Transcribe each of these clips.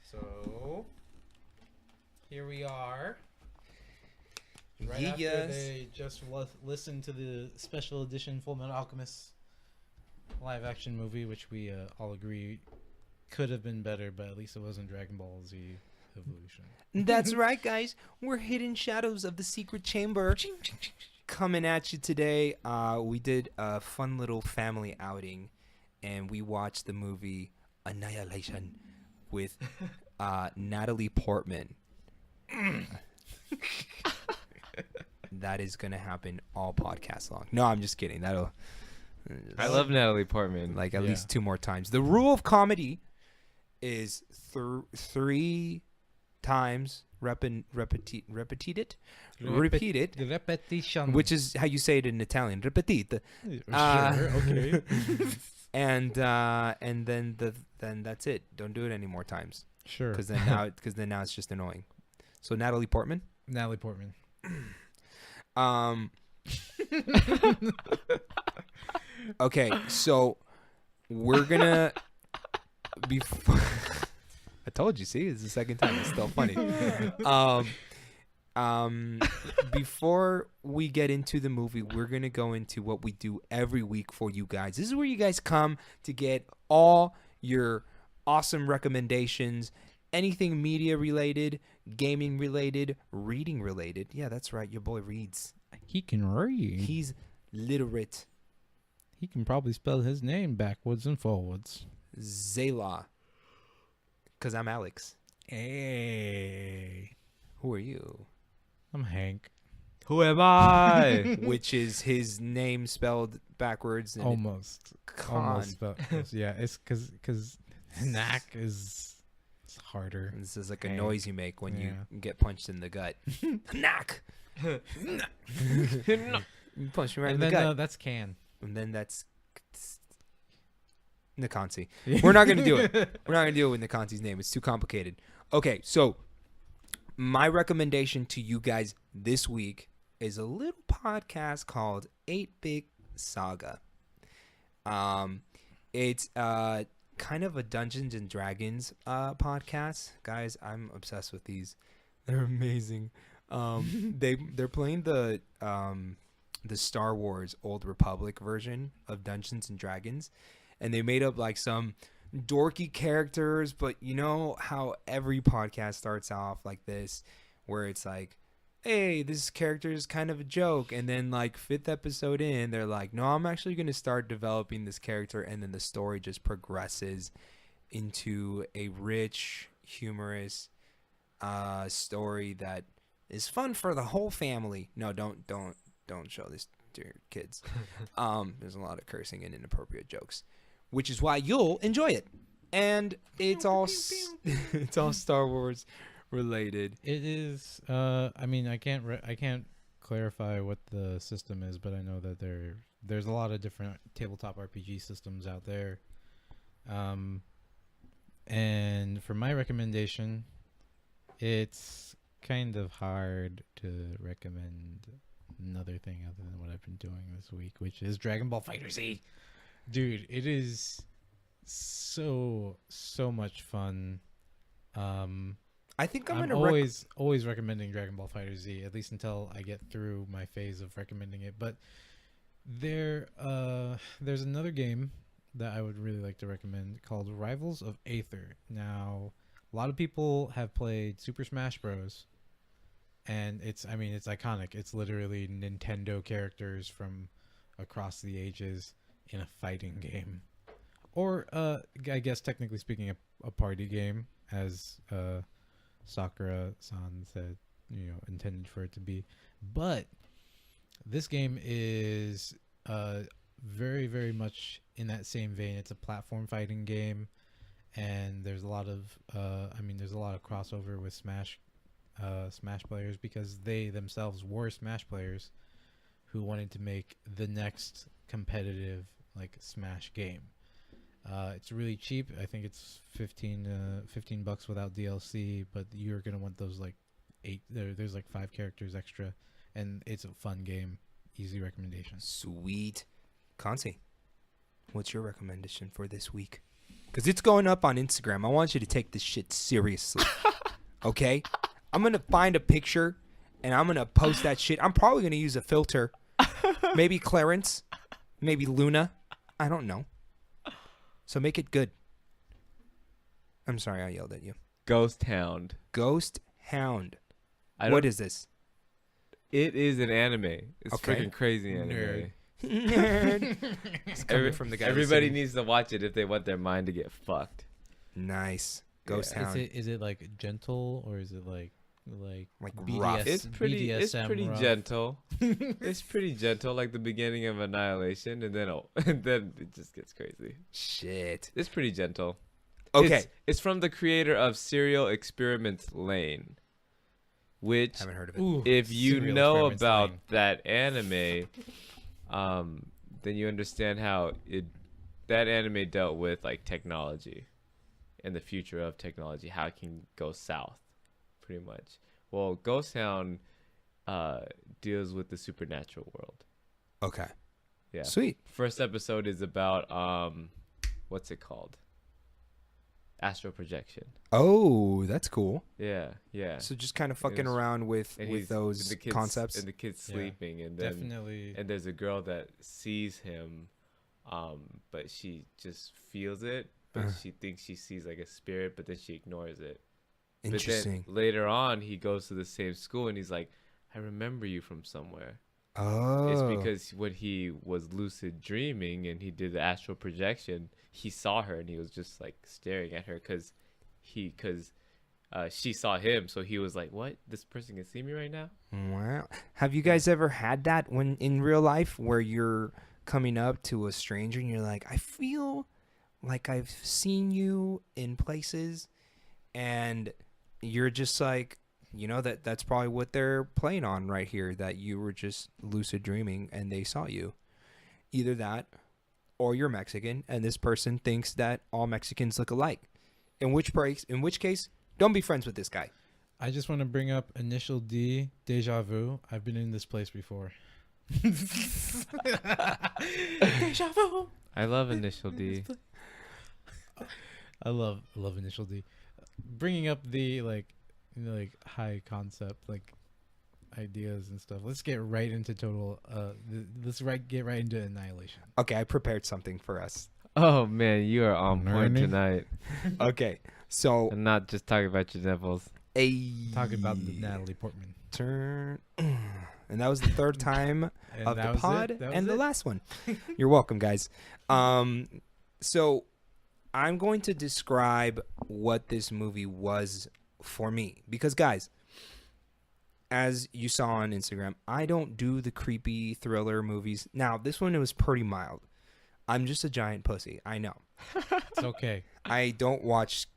So here we are. Right Yes. after they just listened to the special edition Full Metal Alchemist live action movie, which we all agree could have been better, but at least it wasn't Dragon Ball Z Evolution. That's right, guys. We're Hidden Shadows of the Secret Chamber coming at you today. We did a fun little family outing, and we watched the movie Annihilation with Natalie Portman. That is going to happen all podcast long. No, I'm just kidding. I love Natalie Portman. Like at least 2 more times. The rule of comedy is 3 times repeat it, Repetition. which is how you say it in Italian. Repetit. Sure, okay. And then that's it. Don't do it any more times. Sure. Because then now it's just annoying. So Natalie Portman. Natalie Portman. Okay, so we're gonna I told you, see, it's the second time. It's still funny. Before we get into the movie, we're gonna go into what we do every week for you guys. This is where you guys come to get all your awesome recommendations, anything media related, gaming related, reading related. Yeah, that's right. Your boy reads. He can read. He's literate. He can probably spell his name backwards and forwards. Zayla. Because I'm Alex. Hey. Who are you? I'm Hank. Who am I? Which is his name spelled backwards. And Almost. Con. Almost. But yeah, it's because Knack is harder. This is like a Hank. noise you make when Yeah. you get punched in the gut. Knack. You punch me right in And the then gut. that's Can. And then that's Nikansi. We're not going to do it. We're not going to do it with Nikansi's name. It's too complicated. Okay, so my recommendation to you guys this week is a little podcast called 8-Bit Saga. It's kind of a Dungeons and Dragons podcast. Guys, I'm obsessed with these. They're amazing. They're playing the Star Wars Old Republic version of Dungeons and Dragons, and they made up like some dorky characters, but you know how every podcast starts off like this, where it's like, hey, this character is kind of a joke, and then like 5th episode in, they're like, no, I'm actually going to start developing this character, and then the story just progresses into a rich, humorous story that is fun for the whole family. No, don't show this to your kids. There's a lot of cursing and inappropriate jokes, which is why you'll enjoy it. And it's all it's all Star Wars related. It is. I mean, I can't clarify what the system is, but I know that there's a lot of different tabletop RPG systems out there. And for my recommendation, it's kind of hard to recommend another thing other than what I've been doing this week, which is Dragon Ball FighterZ. Dude, it is so much fun. I think I'm always recommending Dragon Ball FighterZ, at least until I get through my phase of recommending it. But there's another game that I would really like to recommend called Rivals of Aether. Now, a lot of people have played Super Smash Bros. And it's iconic. It's literally Nintendo characters from across the ages in a fighting game. Or, I guess technically speaking, a party game, as Sakura-san said, intended for it to be. But this game is very, very much in that same vein. It's a platform fighting game, and there's a lot of crossover with Smash players, because they themselves were Smash players who wanted to make the next competitive like Smash game. It's really cheap. I think it's $15 without DLC, but you're gonna want those like 8. There's like 5 characters extra, and it's a fun game. Easy recommendation. Sweet. Kansi, what's your recommendation for this week? because it's going up on Instagram. I want you to take this shit seriously. Okay? I'm going to find a picture and I'm going to post that shit. I'm probably going to use a filter. Maybe Clarence. Maybe Luna. I don't know. So make it good. I'm sorry I yelled at you. Ghost Hound. Ghost Hound. What What is this? It is an anime. It's Okay. freaking crazy anime. Nerd. Nerd. It's coming from the guy. Everybody listening. needs to watch it if they want their mind to get fucked. Nice. Ghost Yeah. Hound. Is it like gentle or is it like Like BDS, rough. It's pretty BDSM rough? gentle. It's pretty gentle, like the beginning of Annihilation, and then and then it just gets crazy. Shit. It's pretty gentle. Okay. It's from the creator of Serial Experiments Lane, which Haven't heard of it. Ooh, if you Serial know Experiments about Lane. that anime, then you understand how that anime dealt with like technology and the future of technology, how it can go south, pretty much. Well, Ghost Hound deals with the supernatural world. Okay. Yeah. Sweet. First episode is about what's it called? Astral projection. Oh, that's cool. Yeah. So just kind of fucking was- around with And those the kid's- concepts. and the kid's Yeah. sleeping, and then Definitely. and there's a girl that sees him, but she just feels it, but Uh. she thinks she sees like a spirit, but then she ignores it. Interesting. But then later on, he goes to the same school, and he's like, "I remember you from somewhere." Oh. It's because when he was lucid dreaming and he did the astral projection, he saw her and he was just like staring at her because she saw him. So he was like, "What? This person can see me right now?" Wow. Have you guys ever had that when in real life where you're coming up to a stranger and you're like, I feel like I've seen you in places, and you're just like, you know, that's probably what they're playing on right here, that you were just lucid dreaming and they saw you. Either that or you're Mexican and this person thinks that all Mexicans look alike. In which case, don't be friends with this guy. I just want to bring up Initial D, Deja Vu. I've been in this place before. Deja Vu. I love Initial D. I love Initial D. Bringing up the like high concept like ideas and stuff. Let's get right into get right into Annihilation. Okay, I prepared something for us. Oh man, you are on point Learning. tonight, Okay, so and not just talking about your nipples. Talking about the Natalie Portman. turn, and that was the third time And of that the was pod it. That and was the it. last one. You're welcome, guys. So I'm going to describe what this movie was for me, because guys, as you saw on Instagram, I don't do the creepy thriller movies. Now, this one, it was pretty mild. I'm just a giant pussy. I know. It's okay. I don't watch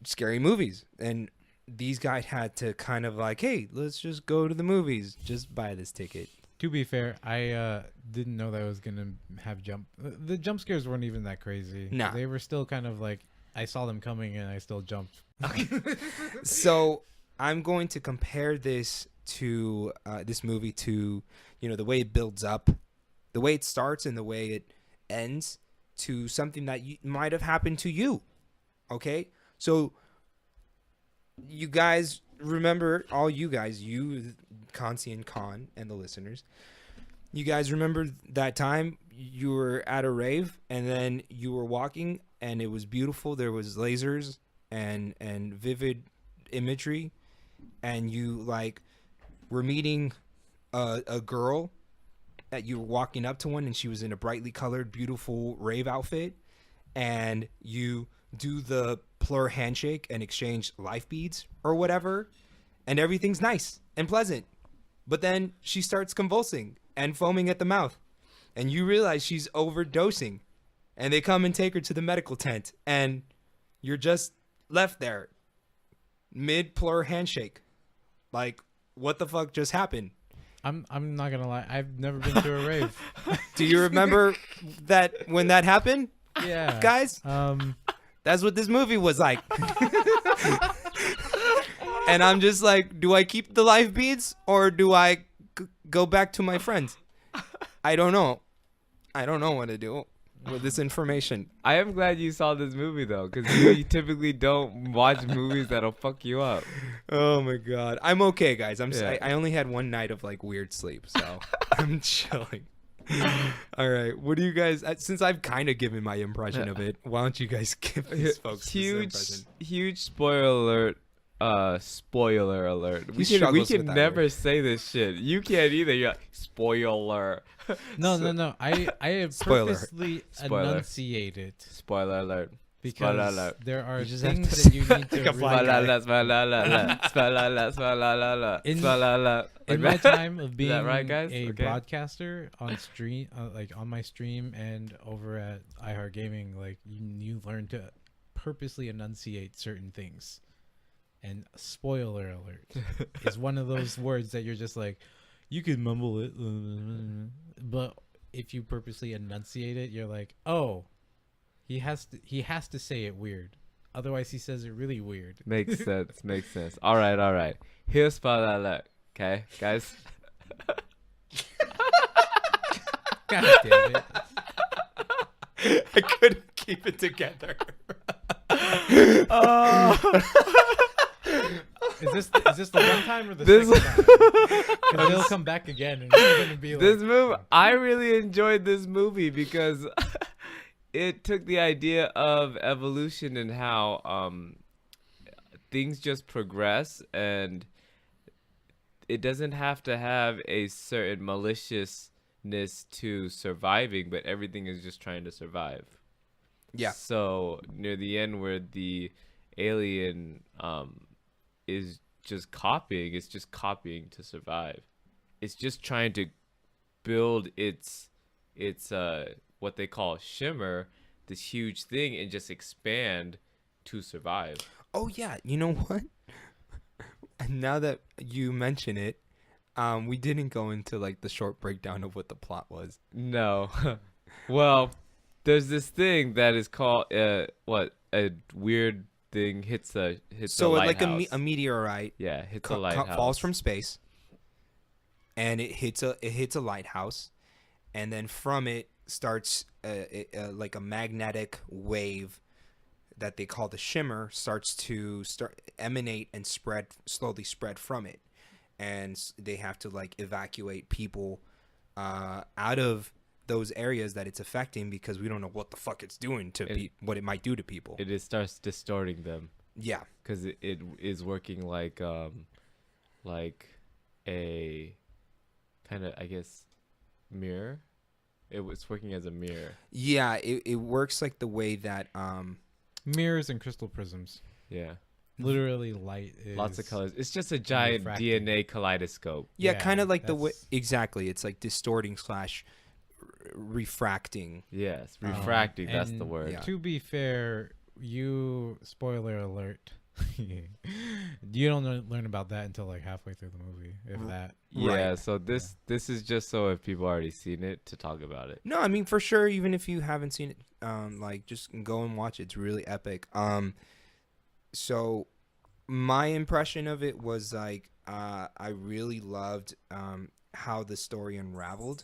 scary movies. And these guys had to kind of like, hey, let's just go to the movies. Just buy this ticket. To be fair, I didn't know that I was gonna have the jump scares weren't even that crazy. Nah. They were still kind of like I saw them coming and I still jumped. So I'm going to compare this to this movie to, you know, the way it builds up, the way it starts and the way it ends, to something that might have happened to you. Okay? So you guys remember, all you guys, you, Concy and Con, and the listeners, you guys remember that time you were at a rave and then you were walking and it was beautiful. There was lasers and vivid imagery, and you like were meeting a girl that you were walking up to one, and she was in a brightly colored, beautiful rave outfit, and you do the plur handshake and exchange life beads or whatever, and everything's nice and pleasant. But then she starts convulsing and foaming at the mouth, and you realize she's overdosing, and they come and take her to the medical tent, and you're just left there mid plur handshake. Like, what the fuck just happened? I'm not gonna lie. I've never been to a rave. Do you remember that when that happened, Yeah, guys? That's what this movie was like. And I'm just like, do I keep the life beads or do I go back to my friends? I don't know. I don't know what to do. with this information. I am glad you saw this movie though, because you typically don't watch movies that'll fuck you up. Oh my god, I'm okay, guys. Yeah. I only had one night of like weird sleep, so I'm chilling. All right, what do you guys? Since I've kind of given my impression of it, why don't you guys give these folks this impression? Huge spoiler alert. Spoiler alert. We struggles can with that never word. say this shit. You can't either. You're like, spoiler. No. I have Spoiler. purposely Spoiler. enunciated Spoiler alert. because Spoiler alert. there are You just have things to that you need like to a really blind guy. In my time of being right, guys? a Okay. broadcaster on stream, like on my stream and over at iHeart Gaming, like you learn to purposely enunciate certain things. And spoiler alert is one of those words that you're just like, you can mumble it, but if you purposely enunciate it, you're like, oh, he has to say it weird. Otherwise, he says it really weird. Makes sense. All right. Here's spoiler alert. Okay, guys. God damn it. I couldn't keep it together. Is this the one time or the This- second time? 'Cause they'll come back again and it's gonna be like This movie, I really enjoyed this movie because it took the idea of evolution and how things just progress, and it doesn't have to have a certain maliciousness to surviving, but everything is just trying to survive. Yeah. So near the end, where the alien is just copying, it's just copying to survive. It's just trying to build its what they call shimmer, this huge thing, and just expand to survive. Oh yeah, you know what? And now that you mention it, we didn't go into like the short breakdown of what the plot was. No. Well, there's this thing that is called a weird thing hits a So like lighthouse. a meteorite Yeah, hits a lighthouse. falls from space, and it hits a lighthouse, and then from it starts like a magnetic wave that they call the shimmer starts to emanate and slowly spread from it, and they have to like evacuate people out of those areas that it's affecting because we don't know what the fuck it's doing to what it might do to people. It starts distorting them. Yeah, because it is working like a kind of, I guess, mirror. It was working as a mirror. yeah, it works like the way that mirrors and crystal prisms. Yeah, Literally, light is lots of colors. It's just a giant refracting. DNA kaleidoscope. yeah, Yeah, kind of like the way that's- exactly. It's like distorting / refracting. Yes, refracting. That's the and word. yeah. To be fair, you spoiler alert. You don't learn about that until like halfway through the movie, if that. Yeah. Right. So this is just so if people already seen it to talk about it. No, I mean for sure. Even if you haven't seen it, like just go and watch it. It's really epic. So my impression of it was like I really loved how the story unraveled.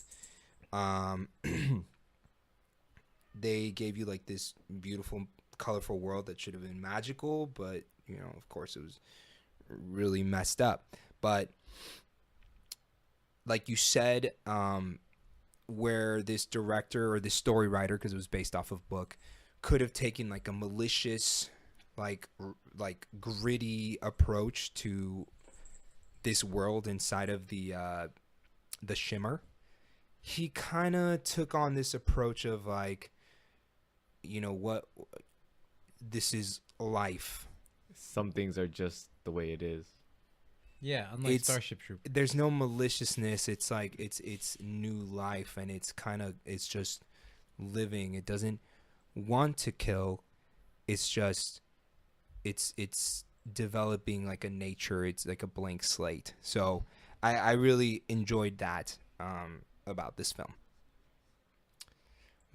They gave you like this beautiful, colorful world that should have been magical, but you know, of course, it was really messed up. But like you said, where this director or this story writer, because it was based off of book, could have taken like a malicious, like gritty approach to this world inside of the shimmer. He kind of took on this approach of like, you know what, this is life. Some things are just the way it is. Yeah, unlike It's- Starship Troopers. There's no maliciousness. It's like it's new life, and it's just living. It doesn't want to kill. It's just it's developing like a nature. It's like a blank slate. So I really enjoyed that about this film.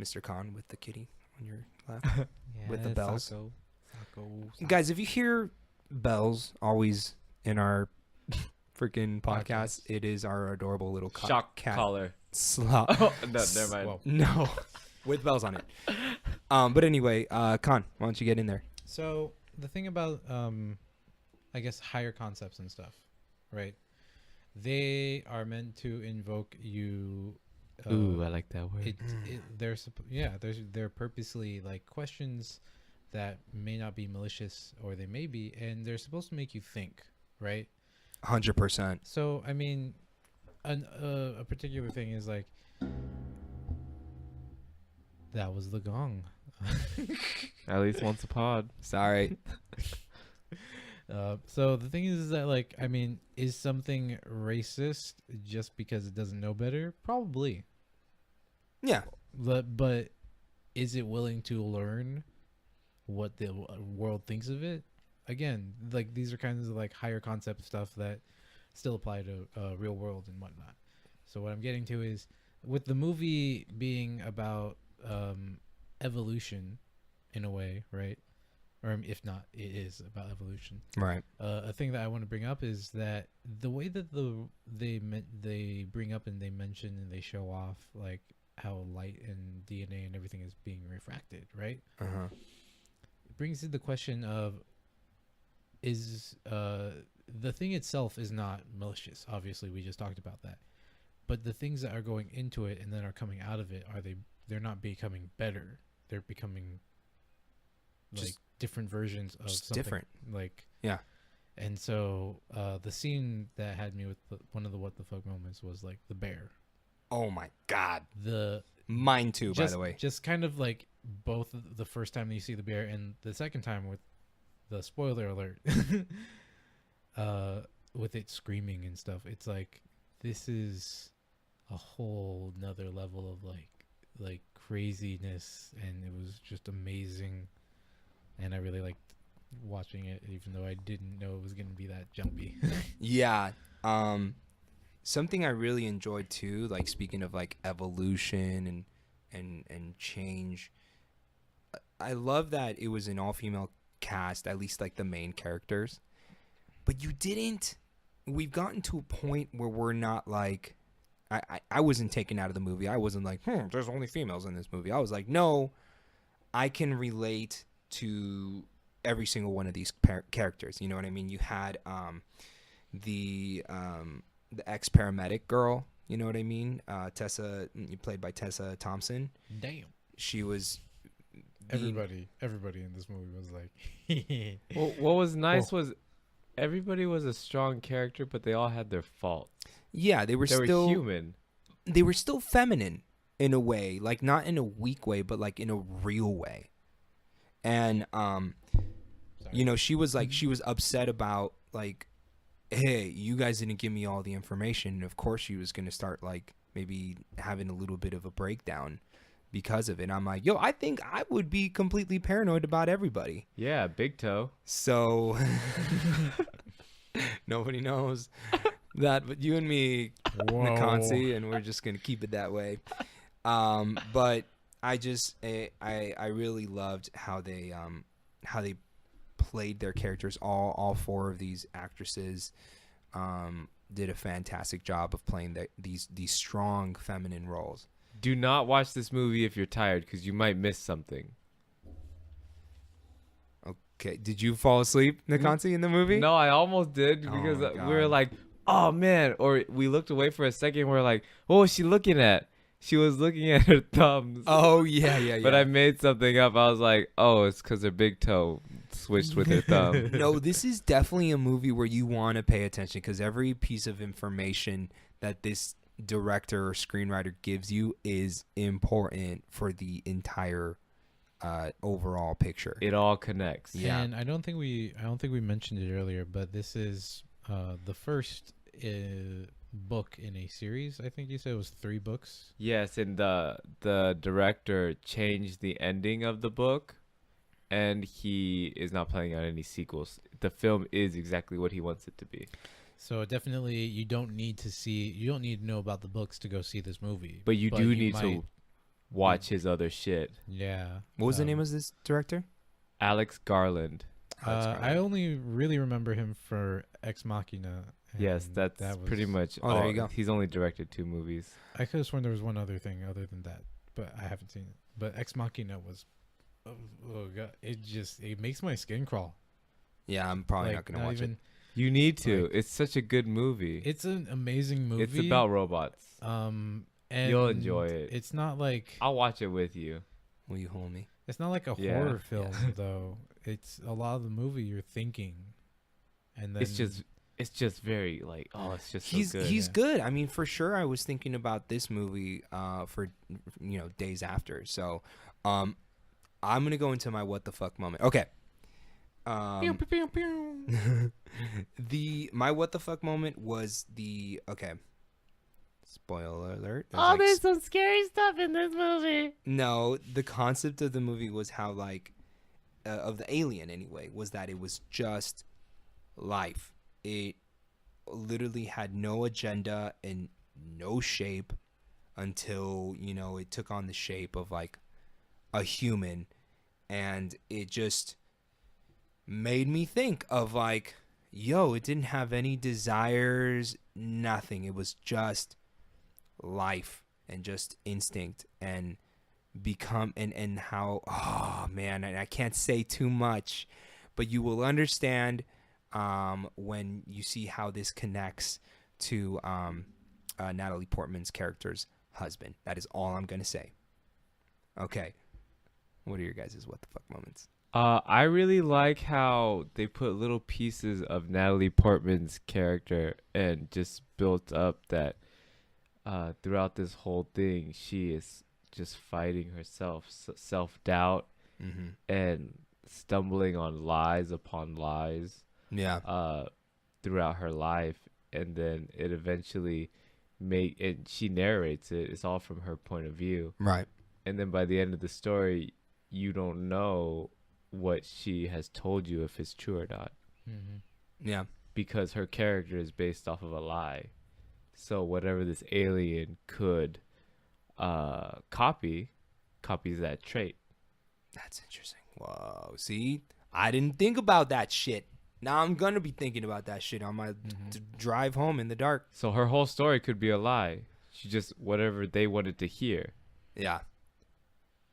Mr. Khan with the kitty on your lap. with the bells. Sacco. Guys, if you hear bells always in our freaking podcast, Podcast. it is our adorable little Shock cat collar. slop. Oh, no, never mind. Whoa. No. with bells on it. But anyway, Khan, why don't you get in there? So the thing about I guess higher concepts and stuff, right? They are meant to invoke you. Ooh, I like that word. They're purposely like questions that may not be malicious, or they may be, and they're supposed to make you think, right? 100%. So I mean, a particular thing is like that was the gong. At least once a pod. Sorry. So the thing is that, like, I mean, is something racist just because it doesn't know better? Probably. Yeah. But is it willing to learn what the world thinks of it? Again, like, these are kinds of like higher concept stuff that still apply to real world and whatnot. So what I'm getting to is, with the movie being about evolution in a way, right? Or if not, it is about evolution. Right. A thing that I want to bring up is that the way that they bring up and they mention and they show off like how light and DNA and everything is being refracted, right? Uh-huh. It brings in the question of, is the thing itself is not malicious. Obviously, we just talked about that. But the things that are going into it and then are coming out of it, they're not becoming better. They're becoming like Just different versions of just something. different. Like, Yeah. and so the scene that had me with one of the what the fuck moments was like the bear. Oh my God. The Mine too, by just, the way. just kind of like both the first time that you see the bear and the second time with the spoiler alert, with it screaming and stuff. It's like, this is a whole nother level of like craziness, and it was just amazing. And I really liked watching it, even though I didn't know it was going to be that jumpy. Yeah. Something I really enjoyed too, like speaking of like evolution and change, I love that it was an all-female cast, at least like the main characters. But we've gotten to a point where we're not like, I wasn't taken out of the movie. I wasn't like, there's only females in this movie. I was like, no, I can relate to every single one of these characters. You know what I mean? You had the ex-paramedic girl, you know what I mean? Tessa, played by Tessa Thompson. Damn. She was Everybody in this movie was like Well, what was nice was everybody was a strong character, but they all had their faults. Yeah, they were They still were human. They were still feminine in a way, like not in a weak way, but like in a real way. And you know, she was like, she was upset about like, hey, you guys didn't give me all the information. And of course she was gonna start like maybe having a little bit of a breakdown because of it. And I'm like, yo, I think I would be completely paranoid about everybody. Yeah, big toe. So nobody knows that but you and me, Nakansi, and we're just gonna keep it that way. But I just I really loved how they played their characters. All four of these actresses did a fantastic job of playing these strong feminine roles. Do not watch this movie if you're tired, because you might miss something. Okay, did you fall asleep, Nakansi, in the movie? No, I almost did, because my we were God. like, oh man, or we looked away for a second. We're like, what was she looking at? She was looking at her thumbs. Oh yeah. But I made something up. I was like, oh, it's because her big toe switched with her thumb. No, this is definitely a movie where you want to pay attention, because every piece of information that this director or screenwriter gives you is important for the entire overall picture. It all connects. Yeah. And I don't think we mentioned it earlier, but this is the first book in a series. I think you said it was 3 books. Yes, and the director changed the ending of the book, and he is not planning on any sequels. The film is exactly what he wants it to be. So definitely, you don't need to know about the books to go see this movie. But you do need might- to watch his other shit. Yeah. What was the name of this director? Alex Garland. I only really remember him for Ex Machina. Yes, and that's that was pretty much Oh, there all. you go. He's only directed 2 movies. I could have sworn there was one other thing other than that, but I haven't seen it. But Ex Machina was, oh god, it makes my skin crawl. Yeah, I'm probably Like, not gonna watch it. You need to. Like, It's such a good movie. It's an amazing movie. It's about robots. And You'll enjoy it. It's not like I'll watch it with you. Will you hold me? it's not like a Yeah. horror film though. It's a lot of the movie you're thinking, and then It's just very like, oh, it's just He's so good. he's good. I mean, for sure. I was thinking about this movie for days after. So, I'm gonna go into my what the fuck moment. Okay. Pew, pew, pew, pew. My what the fuck moment was the okay. Spoiler alert. There's some scary stuff in this movie. No, the concept of the movie was how like of the alien anyway was that it was just life. It literally had no agenda and no shape until it took on the shape of like a human, and it just made me think of like, yo, it didn't have any desires, nothing. It was just life and just instinct and become and how, oh man, and I can't say too much, but you will understand when you see how this connects to Natalie Portman's character's husband. That is all I'm gonna say. Okay, what are your guys' what the fuck moments? I really like how they put little pieces of Natalie Portman's character and just built up that throughout this whole thing, she is just fighting herself, self-doubt, and stumbling on lies upon lies. Yeah. Throughout her life, and then it eventually and she narrates it. It's all from her point of view. Right. And then by the end of the story, you don't know what she has told you, if it's true or not. Yeah. Because her character is based off of a lie. So whatever this alien could copies that trait. That's interesting. Whoa. See, I didn't think about that shit. Now I'm going to be thinking about that shit on my drive home in the dark. So her whole story could be a lie. She just, whatever they wanted to hear. Yeah.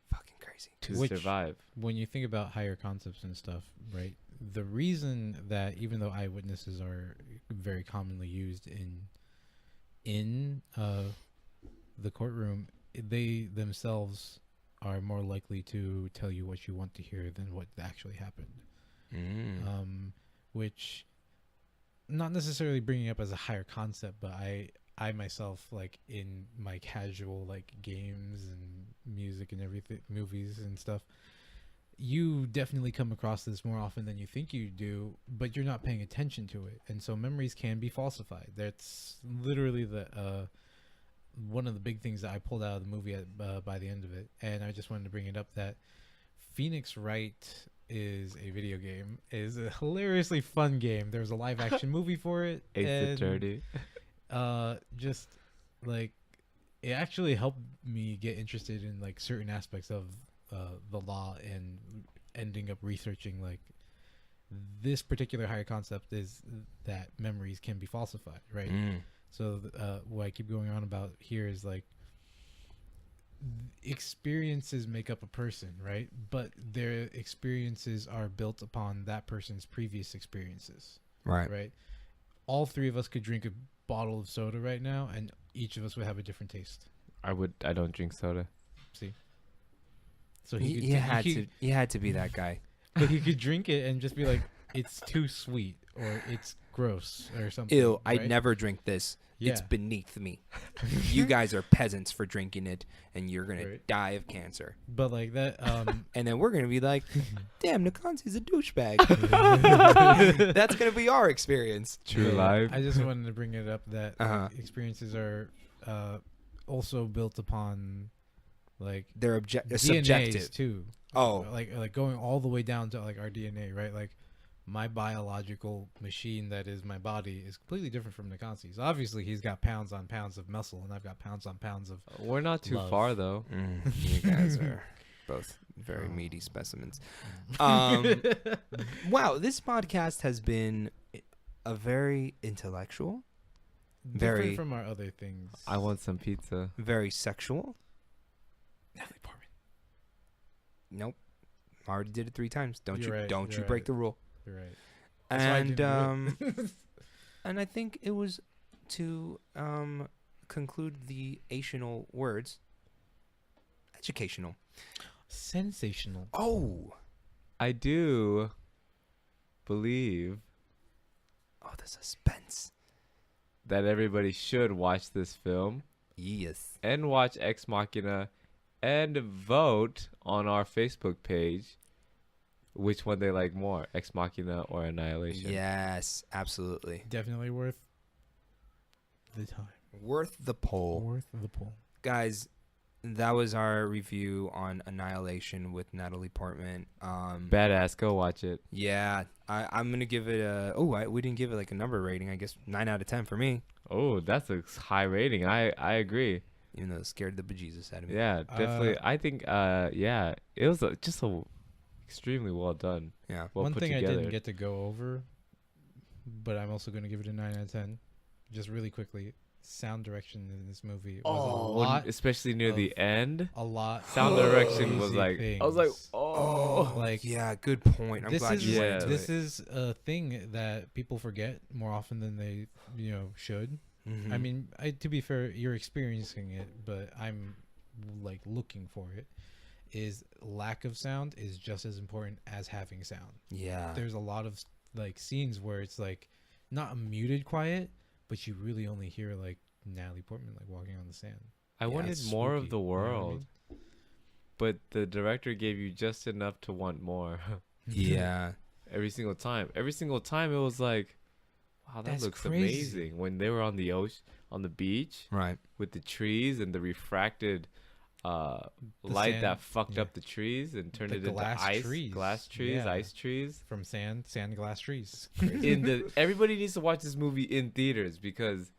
Fucking crazy. To survive. When you think about higher concepts and stuff, right? The reason that even though eyewitnesses are very commonly used in the courtroom, they themselves are more likely to tell you what you want to hear than what actually happened. Which, not necessarily bringing up as a higher concept, but I myself, like in my casual like games and music and everything, movies and stuff, you definitely come across this more often than you think you do, but you're not paying attention to it, and so memories can be falsified. That's literally the one of the big things that I pulled out of the movie by the end of it, and I just wanted to bring it up that Phoenix Wright is a video game. Is a hilariously fun game. There was a live action movie for it. Ace Attorney. Just like it actually helped me get interested in like certain aspects of the law, and ending up researching like this particular higher concept is that memories can be falsified, right? So what I keep going on about here is like experiences make up a person, right? But their experiences are built upon that person's previous experiences, right? All three of us could drink a bottle of soda right now, and each of us would have a different taste. I don't drink soda. See, so he had to be that guy. But he could drink it and just be like, it's too sweet, or it's gross, or something. Ew, right? I'd never drink this. Yeah. It's beneath me. You guys are peasants for drinking it, and you're going to die of cancer. But like that, and then we're going to be like, damn, Nakansi's a douchebag. That's going to be our experience. True life. I just wanted to bring it up that experiences are also built upon like they're DNAs subjective too. Oh, like going all the way down to like our DNA, right? Like my biological machine that is my body is completely different from Nakansi's. Obviously, he's got pounds on pounds of muscle, and I've got pounds on pounds of. We're not too love. far though. You guys are both very meaty specimens. Wow, this podcast has been a very intellectual, Different from our other things. I want some pizza. very sexual, Natalie Portman. Nope. I already did it 3 times. Don't You're you right, don't you're you break right. the rule. You're right. That's why I And didn't do it. and I think it was to conclude the ational words. Educational. Sensational. Oh. I do believe Oh, the suspense. that everybody should watch this film Yes. and watch Ex Machina and vote on our Facebook page which one they like more, Ex Machina or Annihilation. Yes, absolutely. Definitely worth the time. Worth the poll. Worth the pull. Guys, that was our review on Annihilation with Natalie Portman. Badass, go watch it. Yeah, I'm going to give it a... we didn't give it like a number rating. I guess 9 out of 10 for me. Oh, that's a high rating. I agree. Even though it scared the bejesus out of me. Yeah, definitely. I think, yeah, it was just a extremely well done. Yeah. Well One put thing together. I didn't get to go over, but I'm also going to give it a 9 out of 10. Just really quickly. Sound direction in this movie was a lot. Especially near the end. A lot. Sound direction was crazy like, I was like, things. oh. Like, yeah, good point. I'm this glad is you went into this it. is a thing that people forget more often than they should. Mhm. I mean, to be fair, you're experiencing it, but I'm like looking for it. Is lack of sound is just as important as having sound. Yeah. There's a lot of like scenes where it's like not a muted quiet, but you really only hear like Natalie Portman like walking on the sand. I wanted it's more of spooky, the you know what I world, but the director gave you just enough to want more. Yeah. Every single time it was like, wow, that That's looks crazy. amazing. When they were on the ocean, on the beach Right. with the trees and the refracted light sand, that fucked yeah. up the trees and turned The it into glass ice, trees. glass trees, Yeah. ice trees. From sand glass trees. Everybody needs to watch this movie in theaters because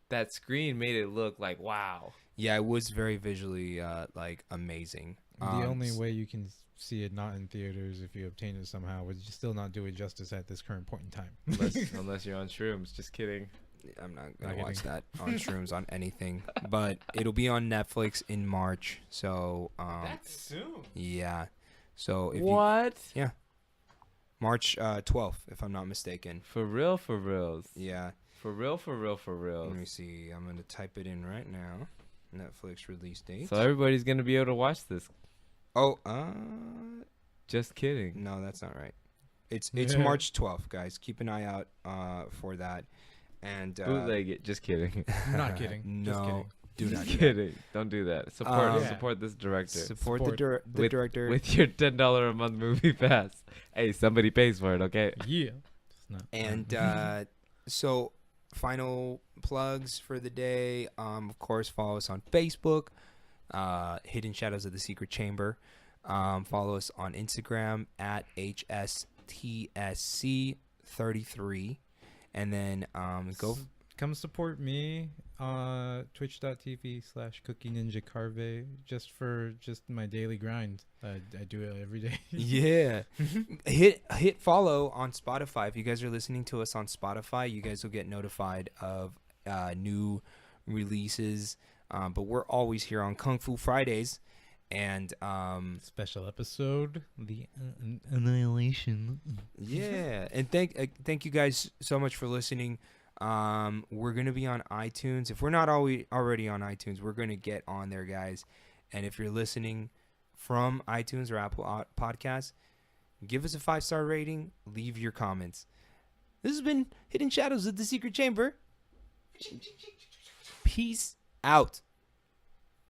that screen made it look like wow. Yeah, it was very visually like amazing. The only way you can see it not in theaters if you obtain it somehow would still not do it justice at this current point in time. unless you're on shrooms. Just kidding. I'm not gonna Not watch kidding. that on shrooms on anything, but it'll be on Netflix in March. So soon. yeah. So if What? March 12th, if I'm not mistaken. For real, for reals. Yeah. For real, for real, for real. Let me see. I'm gonna type it in right now. Netflix release date. So everybody's gonna be able to watch this. Oh, Just kidding. no, that's not right. It's Yeah. March 12th, guys. Keep an eye out for that. And Bootleg it. Just kidding. I'm not kidding. No, Just kidding. do not Just do that. kidding. Don't do that. Support Yeah. support this director. Support the Support. director. With your $10 a month movie pass. Hey, somebody pays for it, okay? Yeah. It's not. And so final plugs for the day. Of course, follow us on Facebook, Hidden Shadows of the Secret Chamber. Follow us on Instagram at HSTSC33. And then go. Come support me twitch.tv/Cookie Ninja Carve just for my daily grind. I do it every day. Yeah. hit follow on Spotify. If you guys are listening to us on Spotify, you guys will get notified of new releases. But we're always here on Kung Fu Fridays. And Special episode, the Annihilation. yeah, and thank you guys so much for listening. We're gonna be on iTunes. If we're not already on iTunes, we're gonna get on there, guys. And if you're listening from iTunes or Apple Podcasts, give us a 5-star rating. Leave your comments. This has been Hidden Shadows of the Secret Chamber. Peace out.